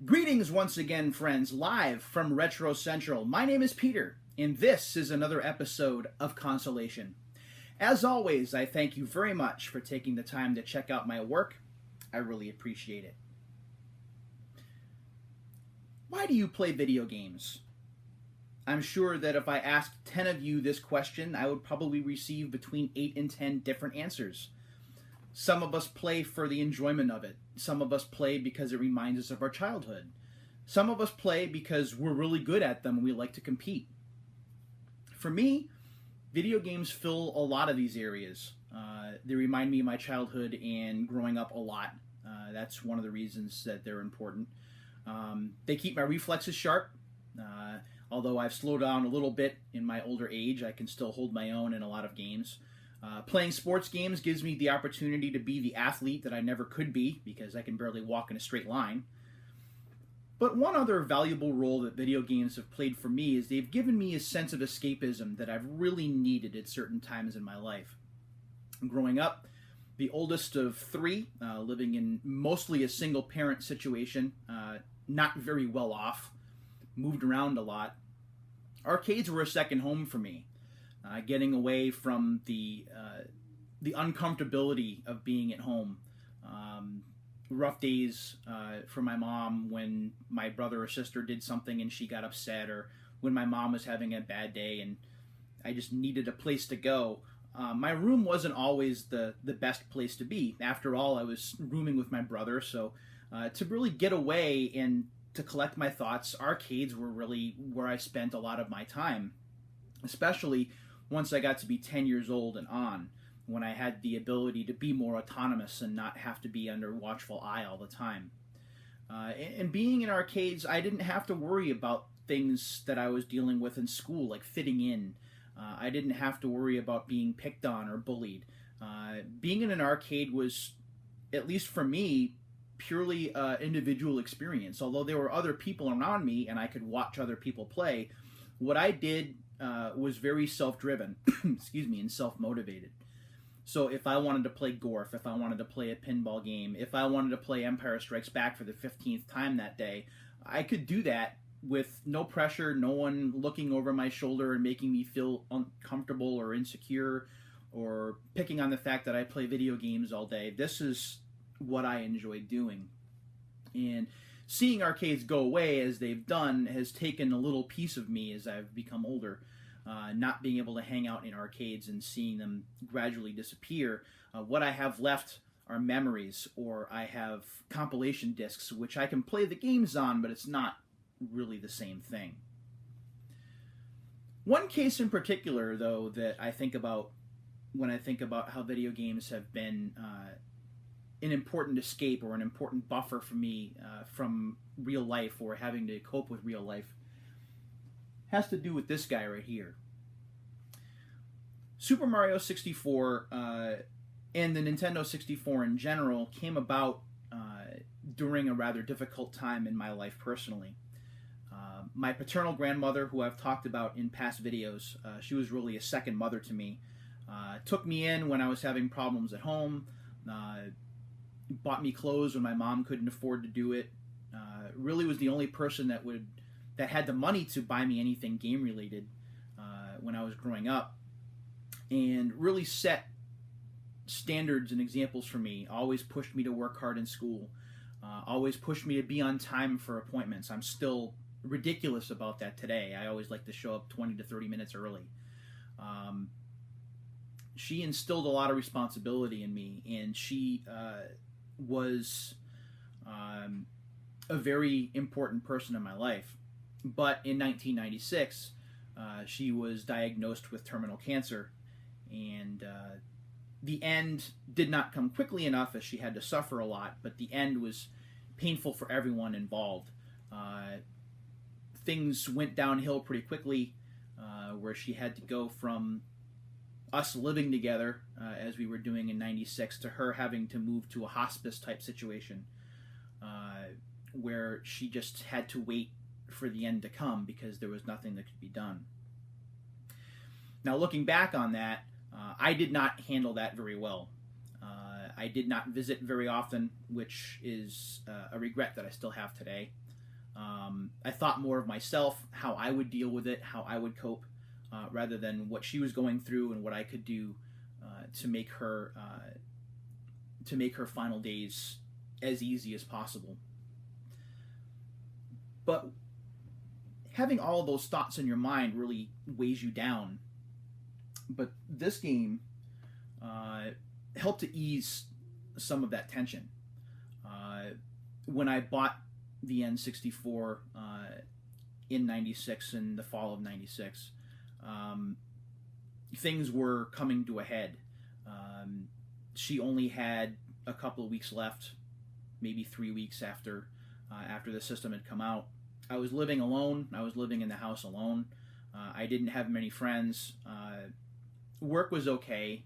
Greetings once again, friends, live from Retro Central. My name is Peter, and this is another episode of Consolation. As always, I thank you very much for taking the time to check out my work. I really appreciate it. Why do you play video games? I'm sure that if I asked 10 of you this question, I would probably receive between 8 and 10 different answers. Some of us play for the enjoyment of it. Some of us play because it reminds us of our childhood. Some of us play because we're really good at them and we like to compete. For me, video games fill a lot of these areas. They remind me of my childhood and growing up a lot. That's one of the reasons that they're important. They keep my reflexes sharp. Although I've slowed down a little bit in my older age, I can still hold my own in a lot of games. Playing sports games gives me the opportunity to be the athlete that I never could be because I can barely walk in a straight line. But one other valuable role that video games have played for me is they've given me a sense of escapism that I've really needed at certain times in my life. Growing up, the oldest of three, living in mostly a single-parent situation, not very well off, moved around a lot, arcades were a second home for me. Getting away from the uncomfortability of being at home. Rough days for my mom when my brother or sister did something and she got upset, or when my mom was having a bad day and I just needed a place to go. My room wasn't always the best place to be. After all, I was rooming with my brother, so to really get away and to collect my thoughts, arcades were really where I spent a lot of my time, especially once I got to be 10 years old and on, when I had the ability to be more autonomous and not have to be under watchful eye all the time. And being in arcades, I didn't have to worry about things that I was dealing with in school, like fitting in. I didn't have to worry about being picked on or bullied. Being in an arcade was, at least for me, purely individual experience. Although there were other people around me and I could watch other people play, what I did was very self-driven, excuse me, and self-motivated. So if I wanted to play Gorf, if I wanted to play a pinball game, if I wanted to play Empire Strikes Back for the 15th time that day, I could do that with no pressure, no one looking over my shoulder and making me feel uncomfortable or insecure or picking on the fact that I play video games all day. This is what I enjoy doing. And seeing arcades go away as they've done has taken a little piece of me as I've become older. Not being able to hang out in arcades and seeing them gradually disappear. What I have left are memories, or I have compilation discs, which I can play the games on, but it's not really the same thing. One case in particular, though, that I think about when I think about how video games have been an important escape or an important buffer for me from real life or having to cope with real life, has to do with this guy right here. Super Mario 64 and the Nintendo 64 in general came about during a rather difficult time in my life personally. My paternal grandmother, who I've talked about in past videos, she was really a second mother to me, took me in when I was having problems at home, bought me clothes when my mom couldn't afford to do it, really was the only person that had the money to buy me anything game related when I was growing up, and really set standards and examples for me. Always pushed me to work hard in school, always pushed me to be on time for appointments. I'm still ridiculous about that today. I always like to show up 20 to 30 minutes early. She instilled a lot of responsibility in me, and she was a very important person in my life. But in 1996, she was diagnosed with terminal cancer, and the end did not come quickly enough as she had to suffer a lot, but the end was painful for everyone involved. Things went downhill pretty quickly, where she had to go from us living together, as we were doing in 96, to her having to move to a hospice-type situation, where she just had to wait for the end to come because there was nothing that could be done. Now, looking back on that, I did not handle that very well. I did not visit very often, which is a regret that I still have today. I thought more of myself, how I would deal with it, how I would cope, rather than what she was going through and what I could do to make her final days as easy as possible. But having all of those thoughts in your mind really weighs you down. But this game helped to ease some of that tension. When I bought the N64 in '96, in the fall of '96, things were coming to a head. She only had a couple of weeks left, maybe 3 weeks after the system had come out. I was living alone. I was living in the house alone. I didn't have many friends. Work was okay,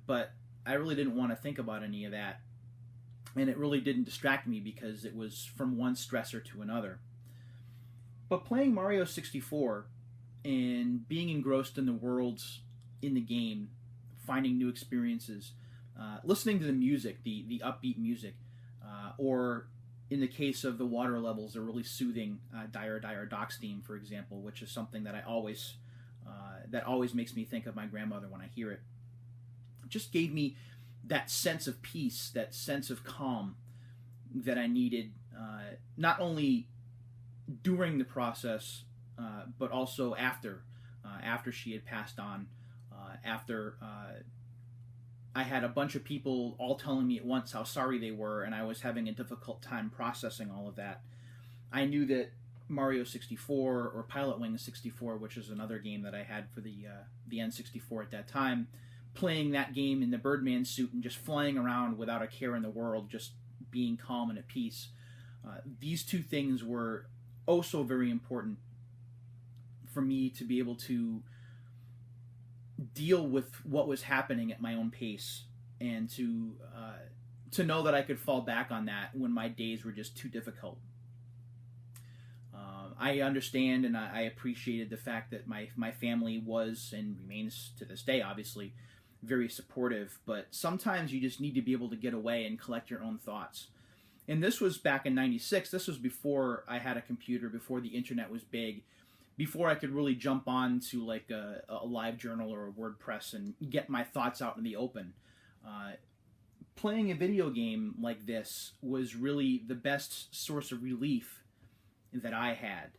but I really didn't want to think about any of that. And it really didn't distract me because it was from one stressor to another. But playing Mario 64 and being engrossed in the worlds in the game, finding new experiences, listening to the music, the upbeat music, or in the case of the water levels, a really soothing Dire Dire Docks theme, for example, which is something that always makes me think of my grandmother when I hear it. It just gave me that sense of peace, that sense of calm that I needed, not only during the process, but also after she had passed on, after I had a bunch of people all telling me at once how sorry they were, and I was having a difficult time processing all of that. I knew that Mario 64 or Pilot Wings 64, which is another game that I had for the N64 at that time, playing that game in the Birdman suit and just flying around without a care in the world, just being calm and at peace. These two things were oh so very important for me to be able to deal with what was happening at my own pace, and to know that I could fall back on that when my days were just too difficult. I understand and I appreciated the fact that my family was and remains to this day, obviously, very supportive, but sometimes you just need to be able to get away and collect your own thoughts. And this was back in '96. This was before I had a computer, before the internet was big, before I could really jump on to like a live journal or a WordPress and get my thoughts out in the open. Playing a video game like this was really the best source of relief that I had.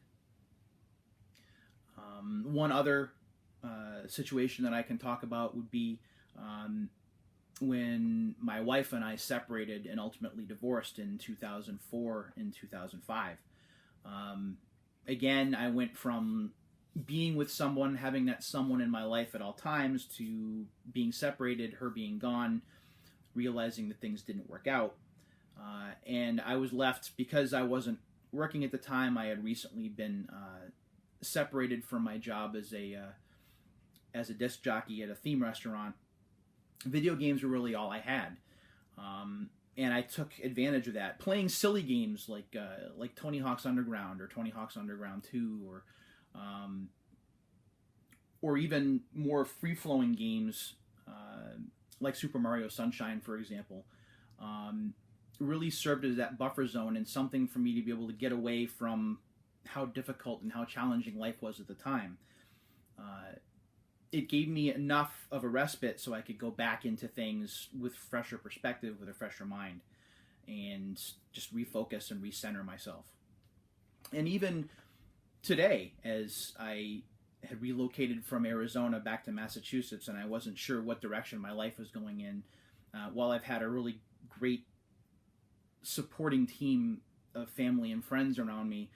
One other situation that I can talk about would be when my wife and I separated and ultimately divorced in 2004 and 2005. Again, I went from being with someone, having that someone in my life at all times, to being separated, her being gone, realizing that things didn't work out. And I was left, because I wasn't working at the time. I had recently been separated from my job as a disc jockey at a theme restaurant. Video games were really all I had. And I took advantage of that, playing silly games like Tony Hawk's Underground or Tony Hawk's Underground 2, or even more free-flowing games like Super Mario Sunshine, for example. Really served as that buffer zone and something for me to be able to get away from how difficult and how challenging life was at the time. It gave me enough of a respite so I could go back into things with fresher perspective, with a fresher mind, and just refocus and recenter myself. And even today, as I had relocated from Arizona back to Massachusetts, and I wasn't sure what direction my life was going in, while I've had a really great supporting team of family and friends around me,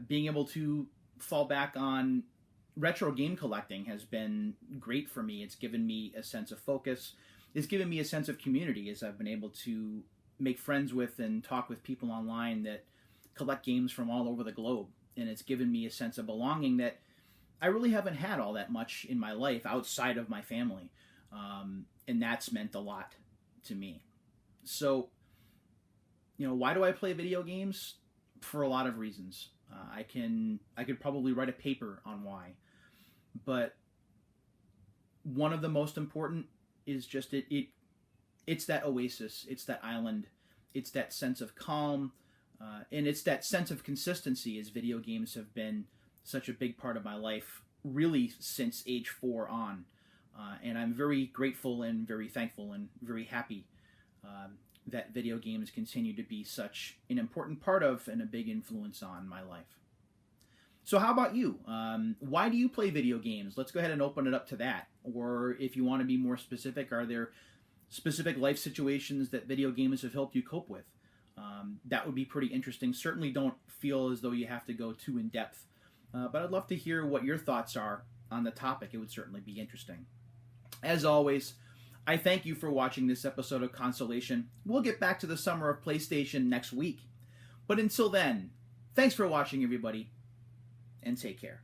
being able to fall back on retro game collecting has been great for me. It's given me a sense of focus. It's given me a sense of community, as I've been able to make friends with and talk with people online that collect games from all over the globe. And it's given me a sense of belonging that I really haven't had all that much in my life outside of my family. And that's meant a lot to me. So, why do I play video games? For a lot of reasons. I could probably write a paper on why. But one of the most important is just it's that oasis, it's that island, it's that sense of calm, And it's that sense of consistency, as video games have been such a big part of my life, really since age 4 on. And I'm very grateful and very thankful and very happy that video games continue to be such an important part of and a big influence on my life. So how about you? Why do you play video games? Let's go ahead and open it up to that. Or if you want to be more specific, are there specific life situations that video games have helped you cope with? That would be pretty interesting. Certainly don't feel as though you have to go too in depth. But I'd love to hear what your thoughts are on the topic. It would certainly be interesting. As always, I thank you for watching this episode of Consolation. We'll get back to the summer of PlayStation next week. But until then, thanks for watching, everybody, and take care.